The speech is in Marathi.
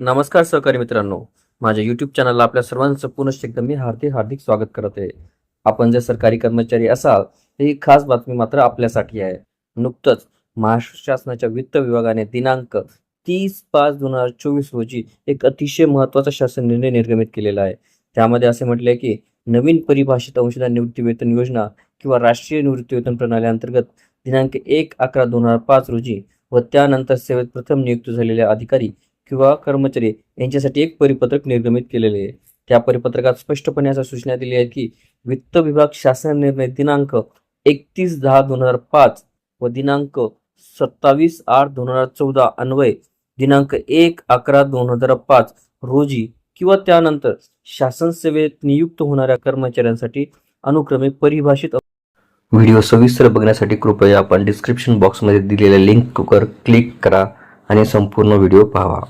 नमस्कार सहकारी मित्रांनो, माझ्या YouTube चॅनलला आपल्या सर्वांचं पुनश्च एकदा मी हार्दिक स्वागत करत आहे. आपण जर सरकारी कर्मचारी असाल तर ही खास बातमी मात्र आपल्यासाठी आहे. नुकतंच महाराष्ट्र शासनाच्या वित्त विभागाने दिनांक 30/5/2024 रोजी एक अतिशय महत्त्वाचा शासन निर्णय निर्गमित केलेला आहे. त्यामध्ये असे म्हटले की नवीन परिभाषित अंशदान निवृत्ती वेतन योजना किंवा राष्ट्रीय निवृत्ती वेतन प्रणाली अंतर्गत दिनांक 1/11/2005 रोजी व त्यानंतर सेवेत प्रथम नियुक्त झालेले अधिकारी किंवा कर्मचारी यांच्यासाठी एक परिपत्रक निर्गमित केलेले आहे. त्या परिपत्रकात स्पष्टपणे अशा सूचना दिली आहेत की वित्त विभाग शासन निर्णय दिनांक 31/10/2005 व दिनांक 27/8/2014 अन्वये दिनांक 1/11/2005 रोजी किंवा त्यानंतर शासन सेवेत नियुक्त होणाऱ्या कर्मचाऱ्यांसाठी अनुक्रमे परिभाषित. व्हिडिओ सविस्तर बघण्यासाठी कृपया आपण डिस्क्रिप्शन बॉक्समध्ये दिलेल्या लिंकवर क्लिक करा आणि संपूर्ण व्हिडिओ पाहावा.